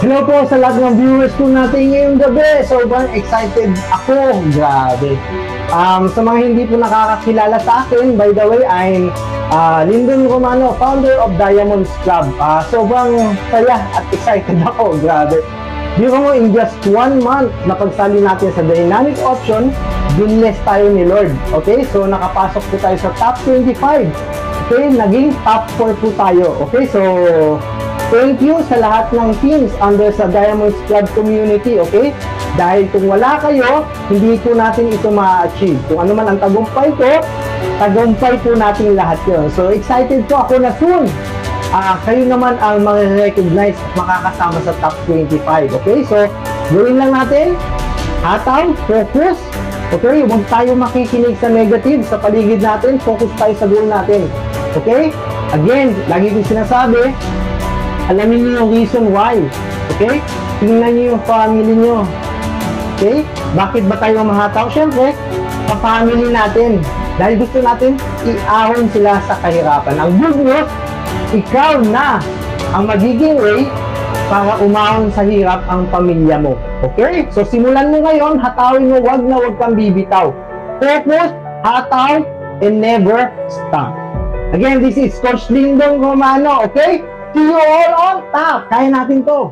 Hello po sa lahat ng viewers po natin ngayong gabi. Sobrang excited ako. Grabe. Sa mga hindi po nakakakilala sa akin, by the way, I'm Lyndon Romano, founder of Diamonds Club. Sobrang saya at excited ako. Grabe. Biro mo, in just 1 month na pagsali natin sa dynamic option, binless tayo ni Lord. Okay? So, nakapasok po tayo sa top 25. Okay? Naging top 4 po tayo. Okay? So, thank you sa lahat ng teams under sa Diamonds Club community, okay? Dahil kung wala kayo, hindi po natin ito ma-achieve. Kung ano man ang tagumpay ko, tagumpay po natin lahat yun. So, excited po ako na soon. Kayo naman ang ma-recognize at makakasama sa top 25, okay? So, gawin lang natin, hataw, focus, okay? Huwag tayo makikinig sa negative sa paligid natin, focus tayo sa goal natin, okay? Again, lagi kong sinasabi, alamin niyo yung reason why. Okay? Tingnan niyo yung family niyo. Okay? Bakit ba tayo mahataw? Siyempre, sa family natin. Dahil gusto natin i-ahon sila sa kahirapan. Ang good news, ikaw na ang magiging way para umahon sa hirap ang pamilya mo. Okay? So, simulan mo ngayon, hatawin mo, wag na wag kang bibitaw. Focus, hataw, and never stop. Again, this is Coach Lyndon Romano. Okay? See you all on top. Kaya natin to.